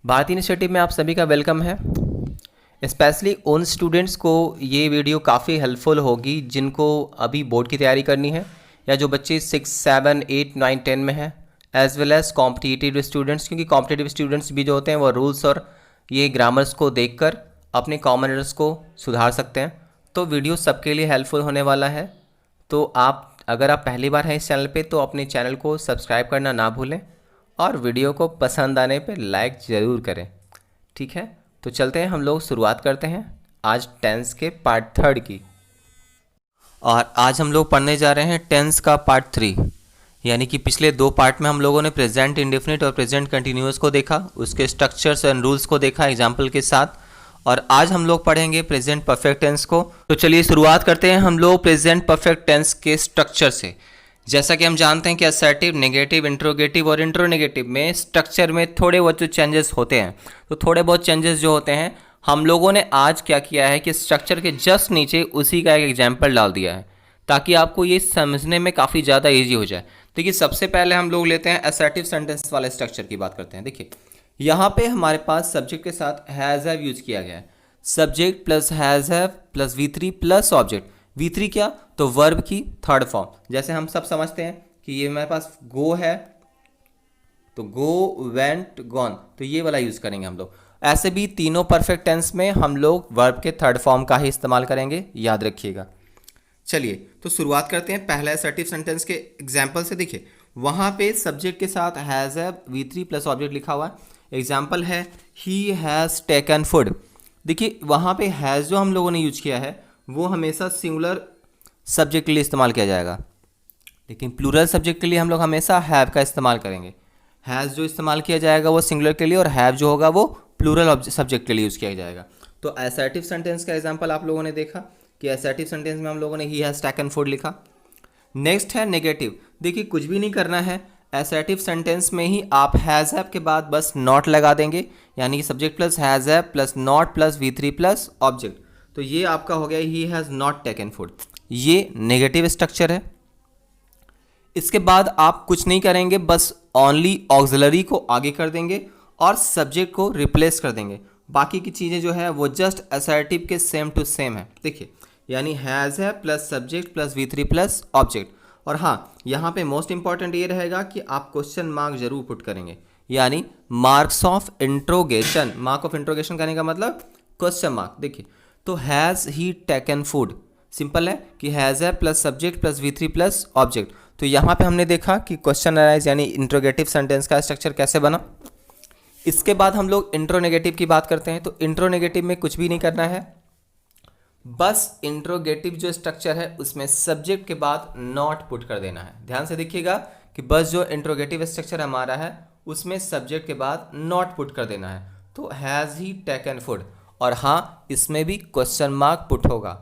भारतीय इनिशिएटिव में आप सभी का वेलकम है। स्पेशली उन स्टूडेंट्स को ये वीडियो काफ़ी हेल्पफुल होगी जिनको अभी बोर्ड की तैयारी करनी है, या जो बच्चे 6, 7, 8, 9, 10 में हैं, as well as competitive students, क्योंकि कॉम्पिटिटिव स्टूडेंट्स भी जो होते हैं वो रूल्स और ये ग्रामर्स को देखकर अपने कॉमन एरर्स को सुधार सकते हैं। तो वीडियो सबके लिए हेल्पफुल होने वाला है। तो अगर आप पहली बार हैं इस चैनल पे तो अपने चैनल को सब्सक्राइब करना ना भूलें और वीडियो को पसंद आने पे लाइक ज़रूर करें। ठीक है, तो चलते हैं, हम लोग शुरुआत करते हैं आज टेंस के पार्ट 3 की। और आज हम लोग पढ़ने जा रहे हैं टेंस का पार्ट 3, यानी कि पिछले 2 पार्ट में हम लोगों ने प्रेजेंट इंडेफिनिट और प्रेजेंट कंटिन्यूअस को देखा, उसके स्ट्रक्चर्स एंड रूल्स को देखा एग्जाम्पल के साथ। और आज हम लोग पढ़ेंगे प्रेजेंट परफेक्ट टेंस को। तो चलिए शुरुआत करते हैं हम लोग प्रेजेंट परफेक्ट टेंस के स्ट्रक्चर से। जैसा कि हम जानते हैं कि असर्टिव, नेगेटिव, इंट्रोगेटिव और इंट्रोनेगेटिव में स्ट्रक्चर में थोड़े बहुत जो चेंजेस होते हैं, तो थोड़े बहुत चेंजेस जो होते हैं हम लोगों ने आज क्या किया है कि स्ट्रक्चर के जस्ट नीचे उसी का एक एग्जाम्पल डाल दिया है, ताकि आपको ये समझने में काफ़ी ज़्यादा ईजी हो जाए। देखिए, सबसे पहले हम लोग लेते हैं असर्टिव सेंटेंस वाले स्ट्रक्चर की बात करते हैं। देखिए, यहाँ पे हमारे पास सब्जेक्ट के साथ हैज़ हैव यूज किया गया है। Subject plus has have plus V3 plus object. V3 क्या? तो वर्ब की थर्ड फॉर्म। जैसे हम सब समझते हैं कि ये मेरे पास गो है, तो गो, वेंट, गॉन, तो ये वाला यूज करेंगे हम लोग। ऐसे भी तीनों परफेक्ट टेंस में हम लोग वर्ब के थर्ड फॉर्म का ही इस्तेमाल करेंगे, याद रखिएगा। चलिए, तो शुरुआत करते हैं पहला असर्टिव सेंटेंस के एग्जाम्पल से। देखिए, वहाँ पे सब्जेक्ट के साथ has have V3 plus object लिखा हुआ है। एग्जाम्पल है ही हैज़ टेकन फूड। देखिए, वहाँ पे हैज़ जो हम लोगों ने यूज किया है वो हमेशा सिंगुलर सब्जेक्ट के लिए इस्तेमाल किया जाएगा, लेकिन प्लूरल सब्जेक्ट के लिए हम लोग हमेशा हैव का इस्तेमाल करेंगे। हैज़ जो इस्तेमाल किया जाएगा वो सिंगुलर के लिए, और हैव जो होगा वो प्लूरल सब्जेक्ट के लिए यूज़ किया जाएगा। तो असर्टिव सेंटेंस का एग्जाम्पल आप लोगों ने देखा कि असर्टिव सेंटेंस में हम लोगों ने ही हैज़ टेकन फूड लिखा। नेक्स्ट है नेगेटिव। देखिए, कुछ भी नहीं करना है, असर्टिव सेंटेंस में ही आप हैज़ हैव के बाद बस नॉट लगा देंगे, यानी कि subject plus has have plus not plus V3 plus object. तो ये आपका हो गया he has not taken food. ये नेगेटिव स्ट्रक्चर है। इसके बाद आप कुछ नहीं करेंगे, बस ओनली ऑक्सिलरी को आगे कर देंगे और सब्जेक्ट को रिप्लेस कर देंगे। बाकी की चीज़ें जो है वो जस्ट असर्टिव के सेम टू सेम है। देखिए, यानी हैज़ है plus subject plus V3 plus object. और हाँ, यहाँ पे मोस्ट इंपॉर्टेंट ये रहेगा कि आप क्वेश्चन मार्क जरूर पुट करेंगे, यानी marks of interrogation. Mark of interrogation करने का मतलब क्वेश्चन मार्क। देखिए, तो has he taken food, simple है कि हैज़ है plus subject plus V3 plus object. तो यहाँ पे हमने देखा कि क्वेश्चन अराइज यानी इंट्रोगेटिव सेंटेंस का स्ट्रक्चर कैसे बना। इसके बाद हम लोग इंट्रोनेगेटिव की बात करते हैं। तो इंट्रोनेगेटिव में कुछ भी नहीं करना है, बस इंट्रोगेटिव जो स्ट्रक्चर है उसमें सब्जेक्ट के बाद नॉट पुट कर देना है। ध्यान से देखिएगा कि बस जो इंट्रोगेटिव स्ट्रक्चर हमारा है उसमें सब्जेक्ट के बाद नॉट पुट कर देना है। तो हैज़ ही टेकन फूड, और हाँ, इसमें भी क्वेश्चन मार्क पुट होगा।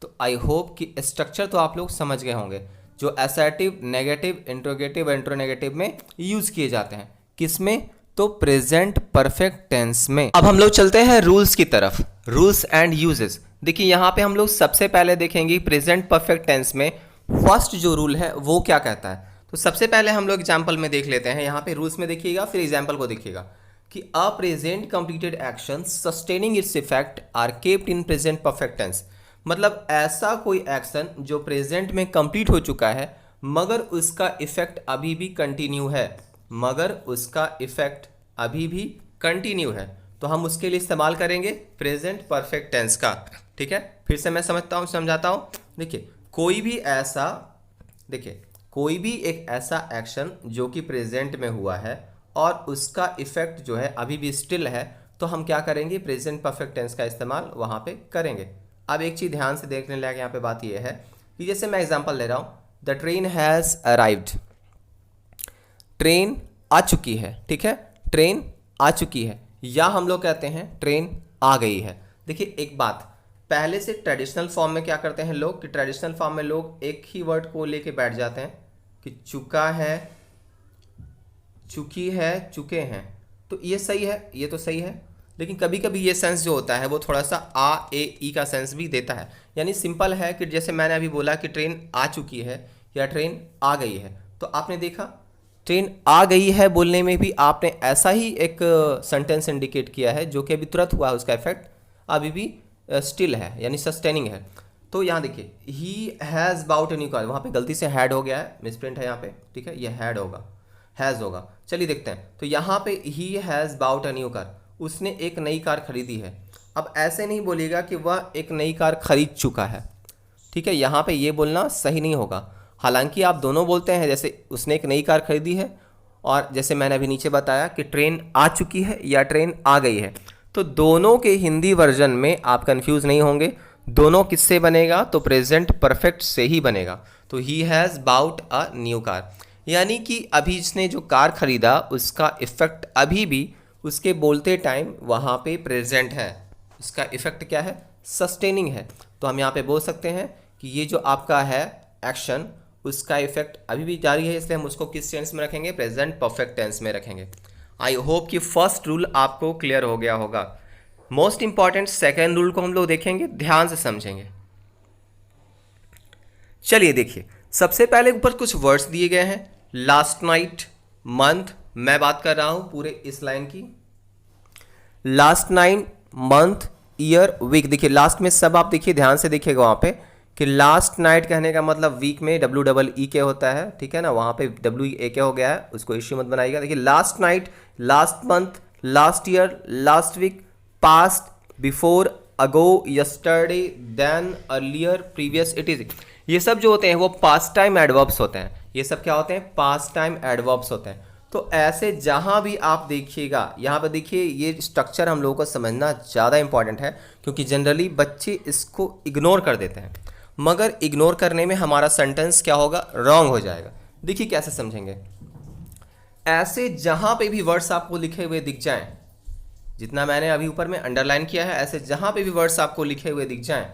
तो आई होप कि स्ट्रक्चर तो आप लोग समझ गए होंगे जो असर्टिव, नेगेटिव, इंट्रोगेटिव और इंट्रोनेगेटिव में यूज किए जाते हैं। किसमें? तो प्रेजेंट परफेक्ट टेंस में। अब हम लोग चलते हैं रूल्स की तरफ, रूल्स एंड यूजेस। देखिए, यहाँ पे हम लोग सबसे पहले देखेंगे प्रेजेंट परफेक्ट टेंस में फर्स्ट जो रूल है वो क्या कहता है। तो सबसे पहले हम लोग एग्जाम्पल में देख लेते हैं। यहाँ पे रूल्स में देखिएगा, फिर एग्जाम्पल को देखिएगा कि a present completed action sustaining its effect are kept in present perfect tense. मतलब ऐसा कोई एक्शन जो प्रेजेंट में कंप्लीट हो चुका है मगर उसका इफेक्ट अभी भी कंटिन्यू है, मगर उसका इफेक्ट अभी भी कंटिन्यू है, तो हम उसके लिए इस्तेमाल करेंगे प्रेजेंट परफेक्ट टेंस का। ठीक है, फिर से मैं समझाता हूँ। देखिए, कोई भी एक ऐसा एक्शन जो कि प्रेजेंट में हुआ है और उसका इफेक्ट जो है अभी भी स्टिल है, तो हम क्या करेंगे? प्रेजेंट परफेक्ट टेंस का इस्तेमाल वहाँ पे करेंगे। अब एक चीज़ ध्यान से देखने लायक यहाँ पे बात यह है कि जैसे मैं एग्जांपल ले रहा हूँ, the train has arrived. Train आ चुकी है, ठीक है, ट्रेन आ चुकी है, या हम लोग कहते हैं ट्रेन आ गई है। देखिए, एक बात, पहले से ट्रेडिशनल फॉर्म में क्या करते हैं लोग कि ट्रेडिशनल फॉर्म में लोग एक ही वर्ड को लेके बैठ जाते हैं कि चुका है, चुकी है, चुके हैं। तो ये सही है, ये तो सही है, लेकिन कभी कभी ये सेंस जो होता है वो थोड़ा सा आ ए ई का सेंस भी देता है। यानी सिंपल है कि जैसे मैंने अभी बोला कि ट्रेन आ चुकी है या ट्रेन आ गई है, तो आपने देखा ट्रेन आ गई है बोलने में भी आपने ऐसा ही एक सेंटेंस इंडिकेट किया है जो कि अभी तुरंत हुआ है, उसका इफेक्ट अभी भी स्टिल है यानी सस्टेनिंग है। तो यहाँ देखिए he has bought a new car, वहाँ पे गलती से हैड हो गया है, मिसप्रिंट है यहाँ पे, ठीक है, ये हैड होगा, हैज़ होगा। चलिए देखते हैं, तो यहाँ पे he has bought a new car, उसने एक नई कार खरीदी है। अब ऐसे नहीं बोलिएगा कि वह एक नई कार खरीद चुका है, ठीक है, यहाँ पे ये बोलना सही नहीं होगा। हालांकि आप दोनों बोलते हैं, जैसे उसने एक नई कार खरीदी है और जैसे मैंने अभी नीचे बताया कि ट्रेन आ चुकी है या ट्रेन आ गई है, तो दोनों के हिंदी वर्जन में आप कंफ्यूज नहीं होंगे। दोनों किससे बनेगा, तो प्रेजेंट परफेक्ट से ही बनेगा। तो he has bought a new car, यानी कि अभी इसने जो कार खरीदा उसका इफेक्ट अभी भी उसके बोलते टाइम वहाँ पे प्रेजेंट है। इसका इफेक्ट क्या है, सस्टेनिंग है। तो हम यहाँ पे बोल सकते हैं कि ये जो आपका है एक्शन, उसका इफेक्ट अभी भी जारी है, इसलिए हम उसको किस टेंस में रखेंगे, प्रेजेंट परफेक्ट टेंस में रखेंगे। आई होप कि फर्स्ट रूल आपको क्लियर हो गया होगा। मोस्ट इंपॉर्टेंट सेकेंड रूल को हम लोग देखेंगे, ध्यान से समझेंगे। चलिए देखिए, सबसे पहले ऊपर कुछ वर्ड्स दिए गए हैं, लास्ट नाइट, मंथ, मैं बात कर रहा हूं पूरे इस लाइन की। Last night, month, year, week. देखिए लास्ट में सब आप देखिए, ध्यान से देखिएगा वहां पे कि लास्ट नाइट कहने का मतलब वीक में WEE होता है, ठीक है ना, वहाँ पे WEAK हो गया है, उसको इश्यू मत बनाइएगा। देखिए last night, last month, last year, last week, past, before, ago, yesterday, then, earlier, previous, it is, ये सब जो होते हैं वो पास्ट टाइम एडवर्ब्स होते हैं। ये सब क्या होते हैं, पास्ट टाइम एडवर्ब्स होते हैं। तो ऐसे जहाँ भी आप देखिएगा, यहाँ पर देखिए ये स्ट्रक्चर हम लोगों को समझना ज़्यादा इंपॉर्टेंट है, क्योंकि जनरली बच्चे इसको इग्नोर कर देते हैं, मगर इग्नोर करने में हमारा सेंटेंस क्या होगा, रॉन्ग हो जाएगा। देखिए कैसे समझेंगे, ऐसे जहां पे भी वर्ड्स आपको लिखे हुए दिख जाएं, जितना मैंने अभी ऊपर में अंडरलाइन किया है, ऐसे जहां पे भी वर्ड्स आपको लिखे हुए दिख जाएं,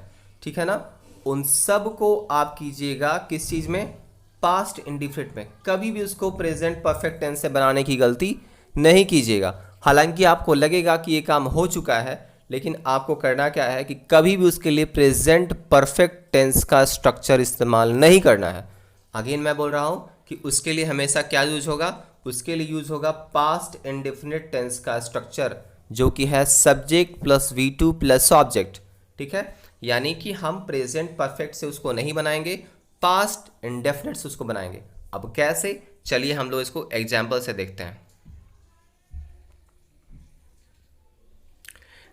ठीक है ना, उन सब को आप कीजिएगा किस चीज में, पास्ट इंडिफिनिट में। कभी भी उसको प्रेजेंट परफेक्ट टेंस से बनाने की गलती नहीं कीजिएगा। हालांकि आपको लगेगा कि ये काम हो चुका है, लेकिन आपको करना क्या है कि कभी भी उसके लिए प्रेजेंट परफेक्ट टेंस का स्ट्रक्चर इस्तेमाल नहीं करना है। अगेन मैं बोल रहा हूं कि उसके लिए हमेशा क्या यूज होगा, उसके लिए यूज होगा पास्ट इंडेफिनिट टेंस का स्ट्रक्चर, जो कि है subject plus V2 plus object, ठीक है। यानी कि हम प्रेजेंट परफेक्ट से उसको नहीं बनाएंगे, पास्ट इंडेफिनिट से उसको बनाएंगे। अब कैसे, चलिए हम लोग इसको एग्जाम्पल से देखते हैं।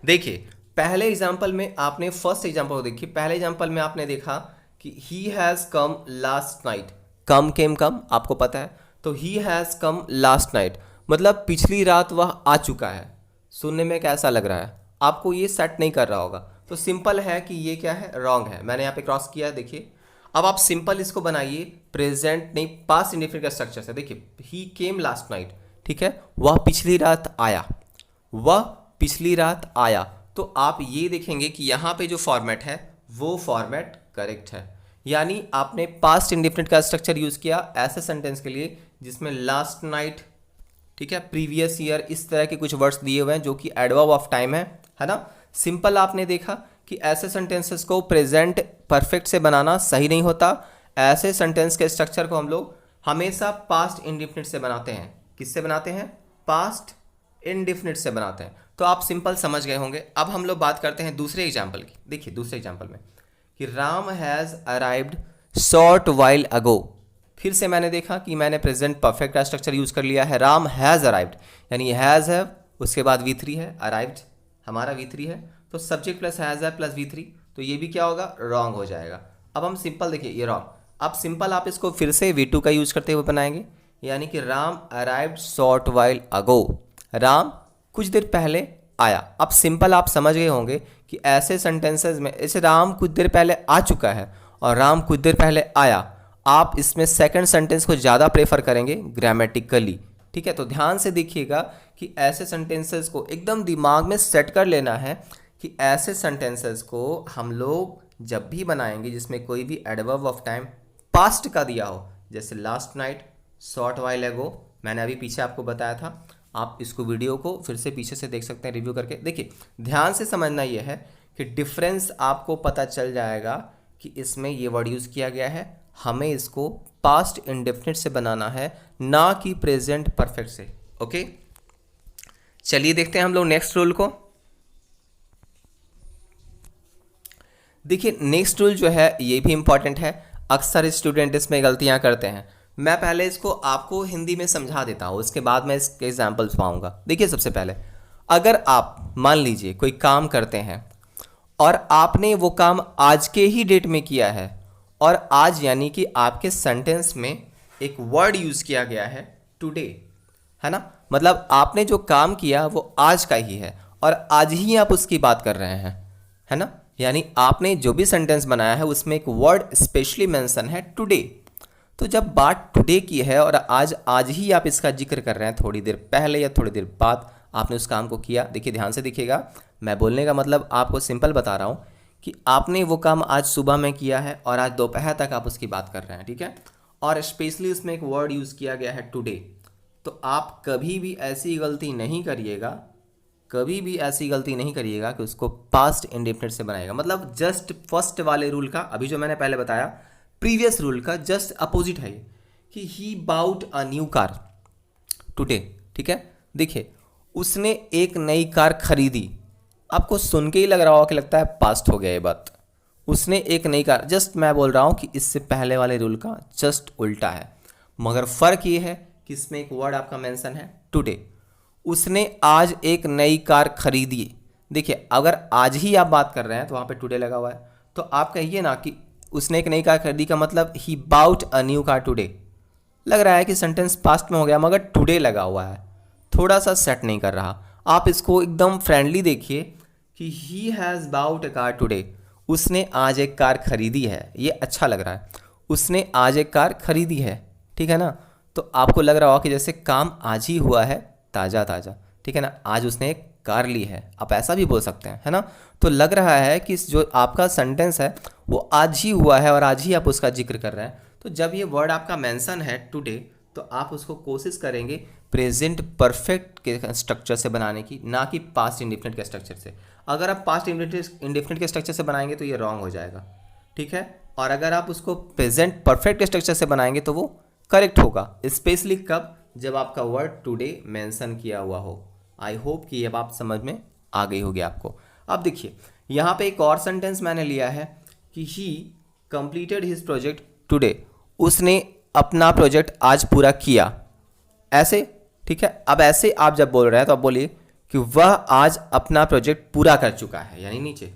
देखिए पहले एग्जाम्पल में आपने, फर्स्ट एग्जाम्पल को देखिए, पहले एग्जाम्पल में आपने देखा कि he has come last night, come came come आपको पता है, तो he has come last night मतलब पिछली रात वह आ चुका है। सुनने में कैसा लग रहा है आपको, ये सेट नहीं कर रहा होगा, तो सिंपल है कि ये क्या है, रॉन्ग है। मैंने यहाँ पे क्रॉस किया, देखिए। अब आप सिंपल इसको बनाइए प्रेजेंट नहीं पास्ट इंडेफिनिट का स्ट्रक्चर से। देखिए ही केम लास्ट नाइट, ठीक है, वह पिछली रात आया, वह पिछली रात आया। तो आप ये देखेंगे कि यहाँ पे जो फॉर्मेट है वो फॉर्मेट करेक्ट है, यानी आपने पास्ट इंडेफिनिट का स्ट्रक्चर यूज किया ऐसे सेंटेंस के लिए जिसमें लास्ट नाइट, ठीक है, प्रीवियस ईयर, इस तरह के कुछ वर्ड्स दिए हुए हैं जो कि एडवर्ब ऑफ टाइम है ना। सिंपल आपने देखा कि ऐसे सेंटेंसेस को प्रेजेंट परफेक्ट से बनाना सही नहीं होता। ऐसे सेंटेंस के स्ट्रक्चर को हम लोग हमेशा पास्ट इंडेफिनिट से बनाते हैं। किससे बनाते हैं, पास्ट इंडेफिनिट से बनाते हैं। तो आप सिंपल समझ गए होंगे। अब हम लोग बात करते हैं दूसरे एग्जाम्पल की। देखिए दूसरे एग्जाम्पल में कि Ram has arrived short while ago, फिर से मैंने देखा कि मैंने प्रेजेंट परफेक्ट का स्ट्रक्चर यूज कर लिया है। राम हैज़ अराइव्ड यानी हैज़ है, उसके बाद V3 है, अराइव्ड हमारा V3 है, तो सब्जेक्ट प्लस हैज़ है प्लस V3, तो ये भी क्या होगा, रॉन्ग हो जाएगा। अब हम सिंपल देखिए ये रॉन्ग। अब सिंपल आप इसको फिर से V2 का यूज करते हुए बनाएंगे, यानी कि राम अराइव्ड शॉर्ट वाइल अगो, राम कुछ देर पहले आया। अब सिंपल आप समझ गए होंगे कि ऐसे सेंटेंसेस में, ऐसे राम कुछ देर पहले आ चुका है और राम कुछ देर पहले आया, आप इसमें सेकंड सेंटेंस को ज़्यादा प्रेफर करेंगे ग्रामेटिकली, ठीक है। तो ध्यान से देखिएगा कि ऐसे सेंटेंसेस को एकदम दिमाग में सेट कर लेना है कि ऐसे सेंटेंसेस को हम लोग जब भी बनाएंगे जिसमें कोई भी एडवर्ब ऑफ टाइम पास्ट का दिया हो, जैसे लास्ट नाइट, शॉर्ट वाइल एगो, मैंने अभी पीछे आपको बताया था, आप इसको वीडियो को फिर से पीछे से देख सकते हैं रिव्यू करके। देखिए ध्यान से समझना यह है कि डिफरेंस आपको पता चल जाएगा कि इसमें ये वर्ड यूज़ किया गया है, हमें इसको पास्ट इंडेफिनिट से बनाना है, ना कि प्रेजेंट परफेक्ट से। ओके, चलिए देखते हैं हम लोग नेक्स्ट रूल को। देखिए नेक्स्ट रूल जो है ये भी इंपॉर्टेंट है, अक्सर स्टूडेंट इसमें गलतियां करते हैं। मैं पहले इसको आपको हिंदी में समझा देता हूँ, उसके बाद मैं इसके एग्जाम्पल्स पाऊंगा। देखिए सबसे पहले, अगर आप मान लीजिए कोई काम करते हैं और आपने वो काम आज के ही डेट में किया है, और आज यानी कि आपके सेंटेंस में एक वर्ड यूज़ किया गया है टुडे, है ना, मतलब आपने जो काम किया वो आज का ही है और आज ही आप उसकी बात कर रहे हैं, है ना, यानी आपने जो भी सेंटेंस बनाया है उसमें एक वर्ड स्पेशली मेंशन है टुडे। तो जब बात टुडे की है और आज ही आप इसका जिक्र कर रहे हैं, थोड़ी देर पहले या थोड़ी देर बाद आपने उस काम को किया। देखिए ध्यान से देखिएगा, मैं बोलने का मतलब आपको सिंपल बता रहा हूँ कि आपने वो काम आज सुबह में किया है और आज दोपहर तक आप उसकी बात कर रहे हैं, ठीक है, और स्पेशली उसमें एक वर्ड यूज़ किया गया है टुडे। तो आप कभी भी ऐसी गलती नहीं करिएगा, कभी भी ऐसी गलती नहीं करिएगा कि उसको पास्ट इंडेफिनिट से बनाएगा। मतलब जस्ट फर्स्ट वाले रूल का, अभी जो मैंने पहले बताया प्रीवियस रूल का जस्ट अपोजिट है ये, कि he bought a new car today, ठीक है। देखिए उसने एक नई कार खरीदी, आपको सुन के ही लग रहा होगा कि लगता है पास्ट हो गया ये बात। उसने एक नई कार, जस्ट मैं बोल रहा हूँ कि इससे पहले वाले रूल का जस्ट उल्टा है, मगर फ़र्क ये है कि इसमें एक वर्ड आपका मेंशन है टुडे। उसने आज एक नई कार खरीदी। देखिए अगर आज ही आप बात कर रहे हैं तो वहाँ पे टुडे लगा हुआ है, तो आप कहिए ना कि उसने एक नई कार खरीदी का मतलब he bought a new car today. लग रहा है कि सेंटेंस पास्ट में हो गया मगर टुडे लगा हुआ है, थोड़ा सा सेट नहीं कर रहा। आप इसको एकदम फ्रेंडली देखिए कि he has bought a car today, उसने आज एक कार खरीदी है, ये अच्छा लग रहा है, उसने आज एक कार खरीदी है, ठीक है ना। तो आपको लग रहा होगा कि जैसे काम आज ही हुआ है, ताज़ा ताज़ा, ठीक है ना, आज उसने एक कार ली है, आप ऐसा भी बोल सकते हैं, है ना। तो लग रहा है कि जो आपका सेंटेंस है वो आज ही हुआ है और आज ही आप उसका जिक्र कर रहे हैं। तो जब ये वर्ड आपका मेंशन है टुडे, तो आप उसको कोशिश करेंगे प्रेजेंट परफेक्ट के स्ट्रक्चर से बनाने की, ना कि पास्ट इंडेफिनिट के स्ट्रक्चर से। अगर आप पास्ट इंडेफिनिट के स्ट्रक्चर से बनाएंगे तो ये रॉन्ग हो जाएगा, ठीक है, और अगर आप उसको प्रेजेंट परफेक्ट स्ट्रक्चर से बनाएंगे तो वो करेक्ट होगा। स्पेशली कब, जब आपका वर्ड टुडे मेंशन किया हुआ हो। आई होप कि ये बात समझ में आ गई होगी आपको। अब देखिए यहाँ पे एक और सेंटेंस मैंने लिया है कि ही कंप्लीटेड हिज प्रोजेक्ट टुडे, उसने अपना प्रोजेक्ट आज पूरा किया, ऐसे, ठीक है। अब ऐसे आप जब बोल रहे हैं तो आप बोलिए कि वह आज अपना प्रोजेक्ट पूरा कर चुका है, यानी नीचे,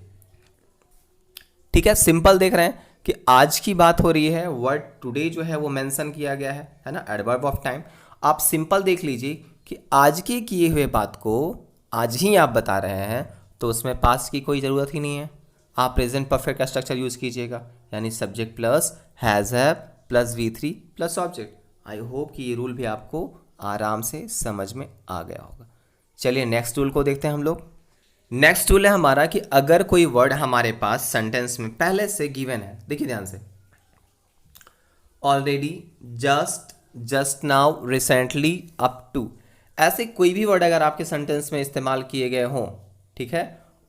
ठीक है। सिंपल देख रहे हैं कि आज की बात हो रही है, वर्ड टुडे जो है वो मेंशन किया गया है ना, एडवर्ब ऑफ टाइम। आप सिंपल देख लीजिए कि आज के किए हुए बात को आज ही आप बता रहे हैं, तो उसमें पास्ट की कोई ज़रूरत ही नहीं है। आप प्रेजेंट परफेक्ट का स्ट्रक्चर यूज़ कीजिएगा, यानी subject plus has have plus V3 plus object. I hope कि ये रूल भी आपको आराम से समझ में आ गया होगा। चलिए नेक्स्ट रूल को देखते हैं हम लोग। नेक्स्ट रूल है हमारा कि अगर कोई वर्ड हमारे पास सेंटेंस में पहले से गिवन है, देखिए ध्यान से, already, just, just now, recently, up to, ऐसे कोई भी वर्ड अगर आपके सेंटेंस में इस्तेमाल किए गए हों, ठीक है,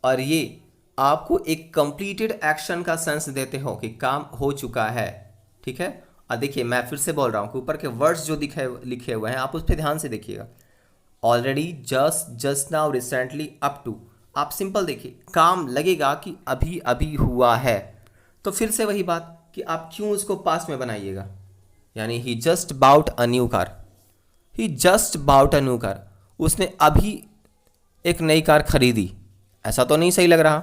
और ये आपको एक कंप्लीटेड एक्शन का सेंस देते हो कि काम हो चुका है, ठीक है। और देखिए मैं फिर से बोल रहा हूँ कि ऊपर के वर्ड्स जो लिखे हुए हैं आप उस पर ध्यान से देखिएगा। Already, just, just now, recently, up to, आप सिंपल देखिए, काम लगेगा कि अभी अभी हुआ है, तो फिर से वही बात कि आप क्यों उसको पास्ट में बनाइएगा, यानी he just bought a new car, he just bought a new car, उसने अभी एक नई कार खरीदी, ऐसा तो नहीं सही लग रहा,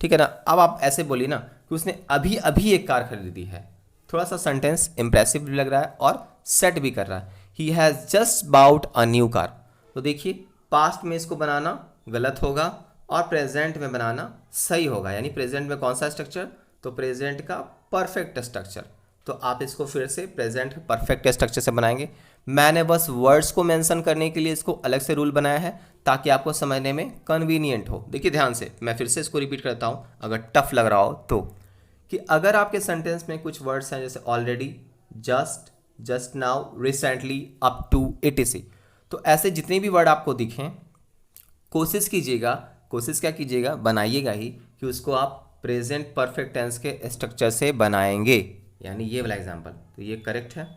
ठीक है ना। अब आप ऐसे बोलिए ना कि उसने अभी अभी एक कार खरीदी है, थोड़ा सा सेंटेंस इंप्रेसिव भी लग रहा है और सेट भी कर रहा है। He has just bought a new car, तो देखिए पास्ट में इसको बनाना गलत होगा और प्रेजेंट में बनाना सही होगा, यानी प्रेजेंट में कौन सा स्ट्रक्चर, तो प्रेजेंट का परफेक्ट स्ट्रक्चर। तो आप इसको फिर से प्रेजेंट परफेक्ट स्ट्रक्चर से बनाएंगे। मैंने बस वर्ड्स को मेंशन करने के लिए इसको अलग से रूल बनाया है ताकि आपको समझने में कन्वीनियंट हो। देखिए ध्यान से, मैं फिर से इसको रिपीट करता हूँ अगर टफ लग रहा हो तो, कि अगर आपके सेंटेंस में कुछ वर्ड्स हैं जैसे already, just, just now, recently, up to, etc, तो ऐसे जितने भी वर्ड आपको दिखें, कोशिश कीजिएगा, कोशिश क्या कीजिएगा, बनाइएगा ही कि उसको आप प्रेजेंट परफेक्ट टेंस के स्ट्रक्चर से बनाएंगे, यानी ये वाला एग्जाम्पल, तो ये करेक्ट है,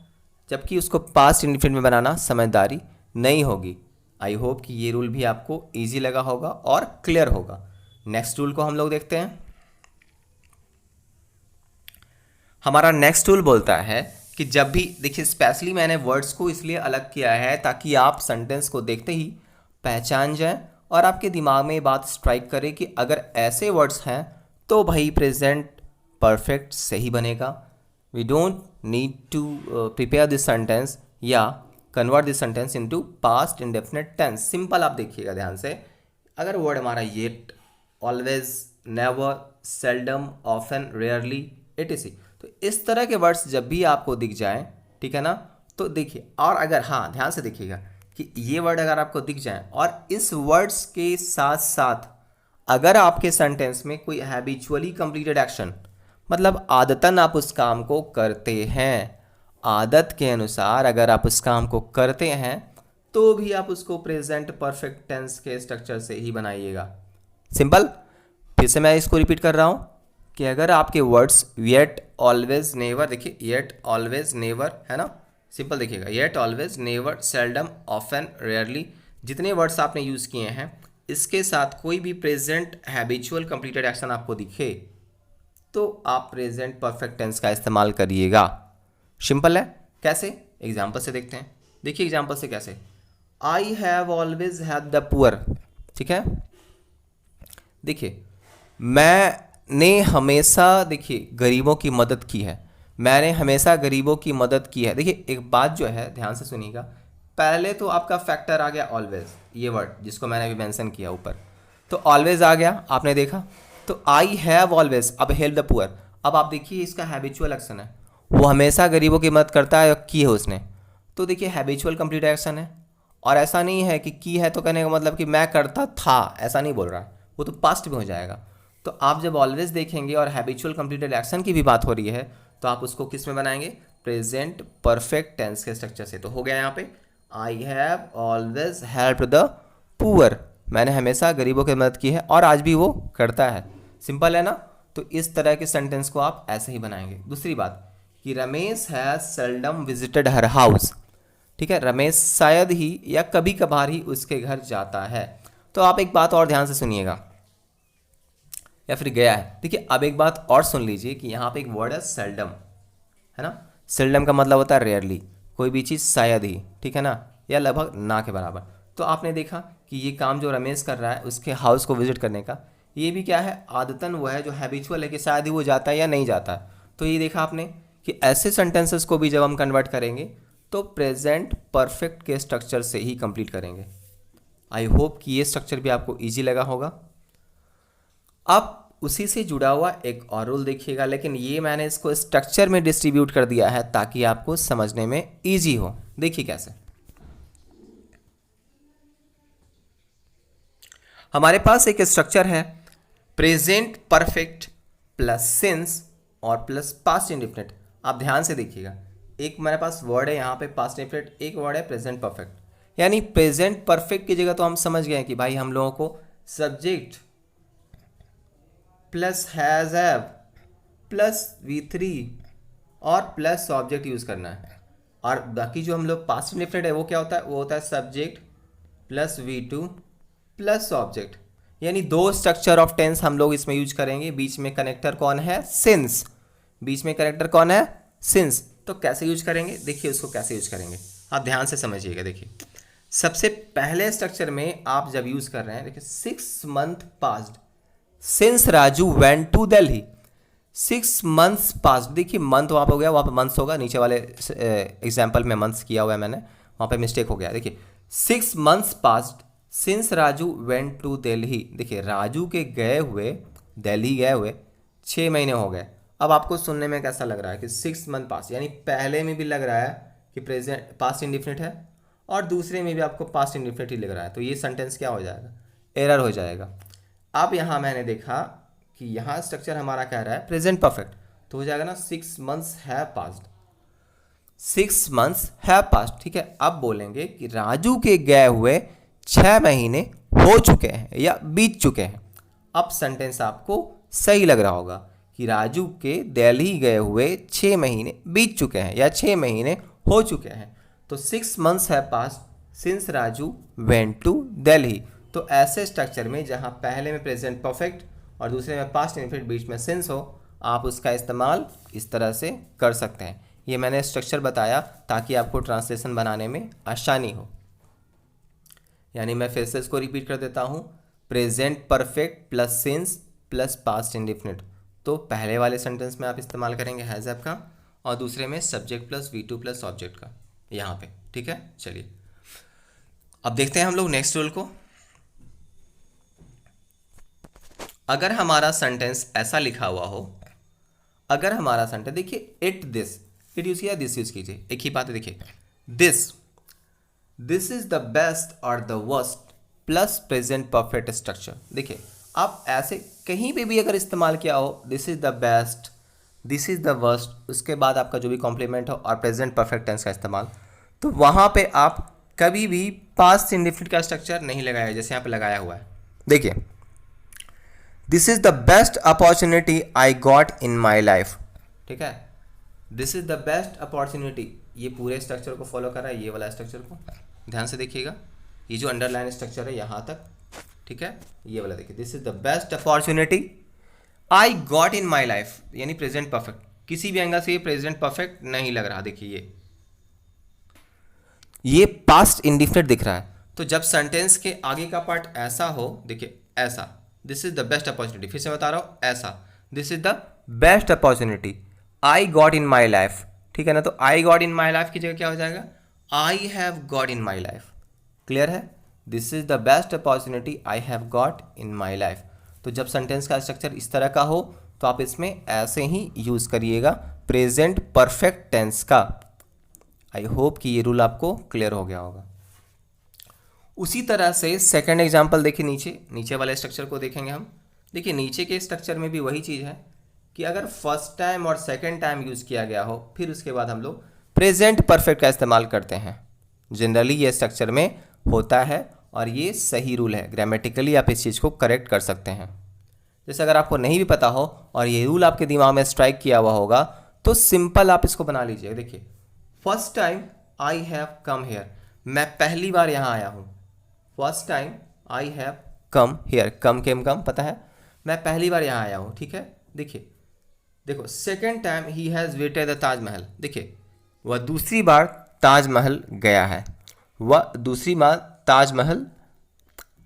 जबकि उसको पास्ट इंडिफिनिट में बनाना समझदारी नहीं होगी। आई होप कि ये रूल भी आपको ईजी लगा होगा और क्लियर होगा। नेक्स्ट रूल को हम लोग देखते हैं। हमारा नेक्स्ट रूल बोलता है कि जब भी, देखिए स्पेशली मैंने वर्ड्स को इसलिए अलग किया है ताकि आप सेंटेंस को देखते ही पहचान जाएं और आपके दिमाग में ये बात स्ट्राइक करे कि अगर ऐसे वर्ड्स हैं तो भाई प्रेजेंट परफेक्ट सही बनेगा। We don't need to prepare this sentence या convert this sentence into past indefinite tense. Simple आप देखिएगा ध्यान से, अगर वर्ड हमारा yet, always, never, seldom, often, rarely, etc, तो इस तरह के वर्ड्स जब भी आपको दिख जाएं, ठीक है ना, तो देखिए, और अगर, हाँ ध्यान से देखिएगा कि ये वर्ड अगर आपको दिख जाएं और इस वर्ड्स के साथ साथ अगर आपके सेंटेंस में कोई हैबिचुअली कंप्लीटेड एक्शन, मतलब आदतन आप उस काम को करते हैं, आदत के अनुसार अगर आप उस काम को करते हैं, तो भी आप उसको प्रेजेंट परफेक्ट टेंस के स्ट्रक्चर से ही बनाइएगा। सिंपल, फिर से मैं इसको रिपीट कर रहा हूँ कि अगर आपके वर्ड्स येट, ऑलवेज, नेवर, देखिए येट, ऑलवेज, नेवर, है ना, सिंपल देखिएगा, yet, always, never, seldom, often, rarely, जितने वर्ड्स आपने यूज़ किए हैं, इसके साथ कोई भी प्रेजेंट हैबिचुअल कंप्लीटेड एक्शन आपको दिखे तो आप प्रेजेंट परफेक्ट टेंस का इस्तेमाल करिएगा। सिंपल है। कैसे? एग्जाम्पल से देखते हैं। देखिए एग्जाम्पल से कैसे, I have always help the poor, ठीक है, देखिए मैंने हमेशा, देखिए गरीबों की मदद की है, मैंने हमेशा गरीबों की मदद की है। देखिए एक बात जो है ध्यान से सुनिएगा, पहले तो आपका फैक्टर आ गया ऑलवेज, ये वर्ड जिसको मैंने अभी मेंशन किया ऊपर, तो ऑलवेज आ गया, आपने देखा, तो आई हैव ऑलवेज, अब हेल्प द पुअर, अब आप देखिए इसका हैबिचुअल एक्शन है, वो हमेशा गरीबों की मदद करता है, की है उसने, तो देखिए हैबिचुअल कंप्लीट एक्शन है, और ऐसा नहीं है कि की है तो कहने का मतलब कि मैं करता था, ऐसा नहीं बोल रहा, वो तो पास्ट में हो जाएगा। तो आप जब ऑलवेज देखेंगे और हैबिचुअल कंप्लीटेड एक्शन की भी बात हो रही है तो आप उसको किस में बनाएंगे? प्रेजेंट परफेक्ट टेंस के स्ट्रक्चर से। तो हो गया यहाँ पे, I have always helped the poor, मैंने हमेशा गरीबों की मदद की है और आज भी वो करता है। सिंपल है ना? तो इस तरह के सेंटेंस को आप ऐसे ही बनाएंगे। दूसरी बात कि Ramesh has seldom visited her house, ठीक है, रमेश शायद ही या कभी कभार ही उसके घर जाता है। तो आप एक बात और ध्यान से सुनिएगा, या फिर गया है। देखिए अब एक बात और सुन लीजिए कि यहाँ पे एक वर्ड है सेल्डम, है ना, सेल्डम का मतलब होता है रेयरली, कोई भी चीज़ शायद ही, ठीक है ना, या लगभग ना के बराबर। तो आपने देखा कि ये काम जो रमेश कर रहा है उसके हाउस को विजिट करने का, ये भी क्या है, आदतन वो है जो हैबिचुअल है कि शायद ही वो जाता है या नहीं जाता है। तो ये देखा आपने कि ऐसे सेंटेंसेस को भी जब हम कन्वर्ट करेंगे तो प्रेजेंट परफेक्ट के स्ट्रक्चर से ही कंप्लीट करेंगे। आई होप कि ये स्ट्रक्चर भी आपको ईजी लगा होगा। अब उसी से जुड़ा हुआ एक और रूल देखिएगा, लेकिन ये मैंने इसको स्ट्रक्चर में डिस्ट्रीब्यूट कर दिया है ताकि आपको समझने में इजी हो। देखिए कैसे, हमारे पास एक स्ट्रक्चर है प्रेजेंट परफेक्ट प्लस सिंस और प्लस पास्ट इंडेफिनिट। आप ध्यान से देखिएगा, एक मेरे पास वर्ड है यहाँ पे पास्ट इंडेफिनिट, एक वर्ड है प्रेजेंट परफेक्ट। यानी प्रेजेंट परफेक्ट की जगह तो हम समझ गए कि भाई हम लोगों को subject plus has have plus V3 और प्लस ऑब्जेक्ट यूज़ करना है। और बाकी जो हम लोग पास्ट इंडेफिनिट है वो क्या होता है, वो होता है subject plus V2 plus object. यानी दो स्ट्रक्चर ऑफ टेंस हम लोग इसमें यूज करेंगे। बीच में कनेक्टर कौन है? सिंस। बीच में कनेक्टर कौन है? सिंस। तो कैसे यूज करेंगे? देखिए उसको कैसे यूज करेंगे, आप ध्यान से समझिएगा। देखिए सबसे पहले स्ट्रक्चर में आप जब यूज कर रहे हैं, देखिए 6 month passed since Raju went to Delhi. 6 months past, देखिए मंथ वहाँ पे हो गया, वहाँ पे मंथ्स होगा, नीचे वाले एग्जाम्पल में मंथ्स किया हुआ है मैंने, वहाँ पे मिस्टेक हो गया। देखिए 6 months past since Raju went to Delhi. देखिए राजू के गए हुए, दिल्ली गए हुए 6 महीने हो गए। अब आपको सुनने में कैसा लग रहा है कि 6 मंथ पास्ट, यानी पहले में भी लग रहा है कि प्रेजेंट पास्ट इंडिफिनिट है और दूसरे में भी आपको पास्ट इंडिफिनिट ही लग रहा है, तो ये सेंटेंस क्या हो जाएगा? एरर हो जाएगा। अब यहाँ मैंने देखा कि यहाँ स्ट्रक्चर हमारा कह रहा है प्रेजेंट परफेक्ट, तो हो जाएगा ना 6 months have passed, 6 months have passed. ठीक है, अब बोलेंगे कि राजू के गए हुए 6 महीने हो चुके हैं या बीत चुके हैं। अब सेंटेंस आपको सही लग रहा होगा कि राजू के दिल्ली गए हुए 6 महीने बीत चुके हैं या 6 महीने हो चुके हैं। तो 6 months है past since Raju went to Delhi. तो ऐसे स्ट्रक्चर में जहाँ पहले में प्रेजेंट परफेक्ट और दूसरे में पास्ट इनफिनिट बीच में सिंस हो, आप उसका इस्तेमाल इस तरह से कर सकते हैं। ये मैंने स्ट्रक्चर बताया ताकि आपको ट्रांसलेशन बनाने में आसानी हो। यानी मैं फिर से इसको रिपीट कर देता हूँ, present perfect plus since plus past indefinite. तो पहले वाले सेंटेंस में आप इस्तेमाल करेंगे हैज़ हैव का, और दूसरे में subject plus V2 plus object का यहाँ पे। ठीक है, चलिए अब देखते हैं हम लोग नेक्स्ट रूल को। अगर हमारा सेंटेंस ऐसा लिखा हुआ हो, अगर हमारा सेंटेंस देखिए इट दिस, इट यूज किया दिस यूज कीजिए, एक ही बात है। देखिए दिस इज द बेस्ट और the worst plus present perfect structure. देखिए आप ऐसे कहीं पे भी अगर इस्तेमाल किया हो, this is the best, this is the worst, उसके बाद आपका जो भी कॉम्प्लीमेंट हो और प्रेजेंट परफेक्ट टेंस का इस्तेमाल, तो वहां पे आप कभी भी पास्ट इंडेफिनिट का स्ट्रक्चर नहीं लगाया जैसे यहाँ पे लगाया हुआ है। देखिए this is the best opportunity I got in my life. ठीक है, this is the best opportunity, ये पूरे स्ट्रक्चर को फॉलो कर रहा है, ये वाला स्ट्रक्चर को ध्यान से देखिएगा, ये जो अंडरलाइन स्ट्रक्चर है यहाँ तक। ठीक है, ये वाला देखिए, this is the best opportunity I got in my life, यानी प्रेजेंट परफेक्ट, किसी भी एंगल से ये प्रेजेंट परफेक्ट नहीं लग रहा। देखिए ये पास्ट इंडिफिनिट दिख रहा है। तो जब सेंटेंस के आगे का पार्ट ऐसा हो, देखिए ऐसा, this is the best opportunity, फिर से बता रहा हूं ऐसा, this is the best opportunity I got in my life. ठीक है ना, तो I got in my life की जगह क्या हो जाएगा, I have got in my life. Clear है, this is the best opportunity I have got in my life. तो जब सेंटेंस का स्ट्रक्चर इस तरह का हो तो आप इसमें ऐसे ही यूज करिएगा प्रेजेंट परफेक्ट टेंस का। आई होप कि ये रूल आपको क्लियर हो गया होगा। उसी तरह से सेकंड एग्जांपल देखिए, नीचे वाले स्ट्रक्चर को देखेंगे हम। देखिए नीचे के स्ट्रक्चर में भी वही चीज़ है कि अगर फर्स्ट टाइम और सेकंड टाइम यूज़ किया गया हो, फिर उसके बाद हम लोग प्रेजेंट परफेक्ट का इस्तेमाल करते हैं। जनरली ये स्ट्रक्चर में होता है और ये सही रूल है, ग्रामेटिकली आप इस चीज़ को करेक्ट कर सकते हैं। जैसे अगर आपको नहीं भी पता हो और ये रूल आपके दिमाग में स्ट्राइक किया हुआ होगा तो सिंपल आप इसको बना लीजिए। देखिए first time I have come here, मैं पहली बार यहाँ आया हूँ। First time I have come here, come came come पता है, मैं पहली बार यहाँ आया हूँ। ठीक है, देखिए देखो second time he has visited the Taj Mahal, देखिए वह दूसरी बार ताजमहल गया है, वह दूसरी बार ताजमहल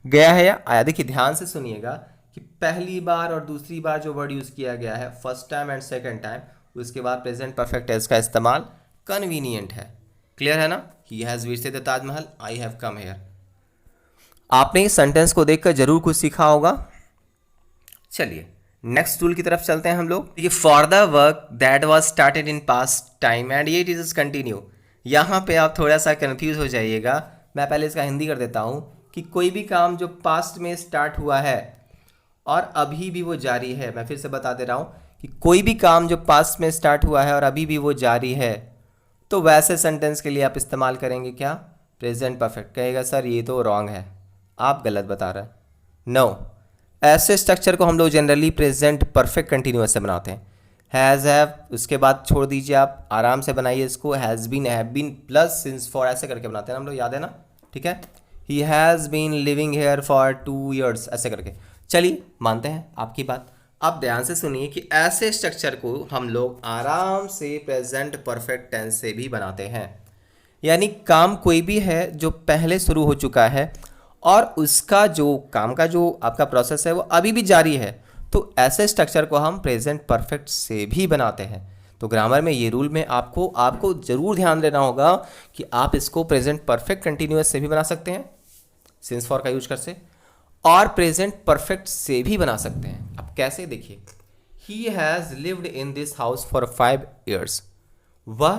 गया है या आया। देखिए ध्यान से सुनिएगा कि पहली बार और दूसरी बार जो वर्ड यूज़ किया गया है first time and second time, उसके बाद प्रेजेंट परफेक्ट टेंस का इस्तेमाल कन्वीनियंट है। क्लियर है ना, he has visited the Taj Mahal, I have come hair. आपने इस सेंटेंस को देखकर जरूर कुछ सीखा होगा। चलिए नेक्स्ट रूल की तरफ चलते हैं हम लोग। ये for the work that was started in past time and yet it is continue, यहाँ पे आप थोड़ा सा कंफ्यूज हो जाइएगा। मैं पहले इसका हिंदी कर देता हूँ कि कोई भी काम जो पास्ट में स्टार्ट हुआ है और अभी भी वो जारी है, मैं फिर से बता दे रहा हूँ कि कोई भी काम जो पास्ट में स्टार्ट हुआ है और अभी भी वो जारी है, तो वैसे सेंटेंस के लिए आप इस्तेमाल करेंगे क्या, प्रेजेंट परफेक्ट। कहेगा सर ये तो रॉन्ग है, आप गलत बता रहे हैं। नो, ऐसे स्ट्रक्चर को हम लोग जनरली प्रेजेंट परफेक्ट कंटिन्यूअस से बनाते हैं। हैज़ हैव, उसके बाद छोड़ दीजिए, आप आराम से बनाइए इसको, has been, have been plus since for, ऐसे करके बनाते हैं हम लोग, याद है ना। ठीक है, he has been living here for 2 years, ऐसे करके। चलिए मानते हैं आपकी बात। अब ध्यान से सुनिए कि ऐसे स्ट्रक्चर को हम लोग आराम से प्रेजेंट परफेक्ट टेंस से भी बनाते हैं। यानी काम कोई भी है जो पहले शुरू हो चुका है और उसका जो काम का जो आपका प्रोसेस है वो अभी भी जारी है, तो ऐसे स्ट्रक्चर को हम प्रेजेंट परफेक्ट से भी बनाते हैं। तो ग्रामर में ये रूल में आपको जरूर ध्यान देना होगा कि आप इसको प्रेजेंट परफेक्ट कंटिन्यूअस से भी बना सकते हैं सिंस फॉर का यूज कर से, और प्रेजेंट परफेक्ट से भी बना सकते हैं। अब कैसे, देखिए he has lived in this house for 5 years, वह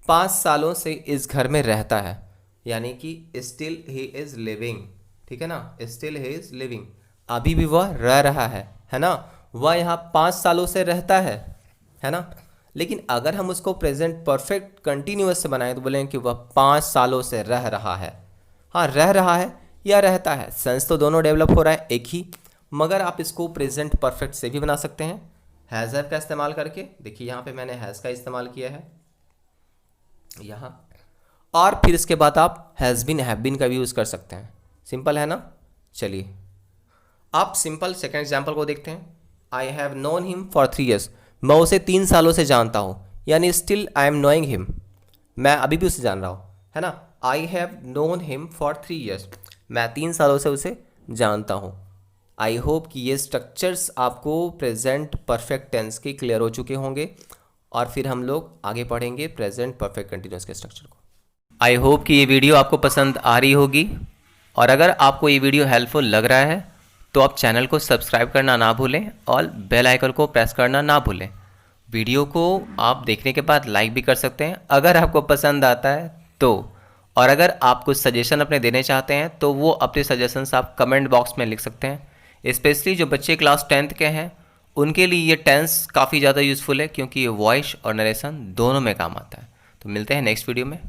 5 सालों से इस घर में रहता है, यानी कि स्टिल ही इज लिविंग। ठीक है ना, स्टिल ही इज लिविंग, अभी भी वह रह रहा है ना, वह यहाँ 5 सालों से रहता है ना। लेकिन अगर हम उसको प्रेजेंट परफेक्ट कंटिन्यूअस से बनाएं तो बोलेंगे कि वह 5 सालों से रह रहा है। हाँ, रह रहा है या रहता है, सेंस तो दोनों डेवलप हो रहा है एक ही, मगर आप इसको प्रेजेंट परफेक्ट से भी बना सकते हैं, हैज़ हैव का इस्तेमाल करके। देखिए यहाँ पे मैंने हैज़ का इस्तेमाल किया है यहाँ, और फिर इसके बाद आप हैज़ बीन हैव बीन का भी यूज़ कर सकते हैं। सिंपल है ना। चलिए आप सिंपल सेकेंड एग्जाम्पल को देखते हैं। I have known him for 3 years। मैं उसे 3 सालों से जानता हूँ, यानी still I am knowing him, मैं अभी भी उसे जान रहा हूँ, है ना। I have known him for 3 years, मैं 3 सालों से उसे जानता हूँ। आई होप कि ये स्ट्रक्चर्स आपको प्रेजेंट परफेक्ट टेंस के क्लियर हो चुके होंगे, और फिर हम लोग आगे पढ़ेंगे प्रेजेंट परफेक्ट कंटिन्यूअस के स्ट्रक्चर को। आई होप कि ये वीडियो आपको पसंद आ रही होगी, और अगर आपको ये वीडियो हेल्पफुल लग रहा है तो आप चैनल को सब्सक्राइब करना ना भूलें और बेल आइकन को प्रेस करना ना भूलें। वीडियो को आप देखने के बाद लाइक भी कर सकते हैं अगर आपको पसंद आता है तो, और अगर आप कुछ सजेशन अपने देने चाहते हैं तो वो अपने सजेशंस आप कमेंट बॉक्स में लिख सकते हैं। स्पेशली जो बच्चे क्लास 10th के हैं उनके लिए ये टेंस काफ़ी ज़्यादा यूज़फुल है, क्योंकि ये वॉइस और नरेशन दोनों में काम आता है। तो मिलते हैं नेक्स्ट वीडियो में।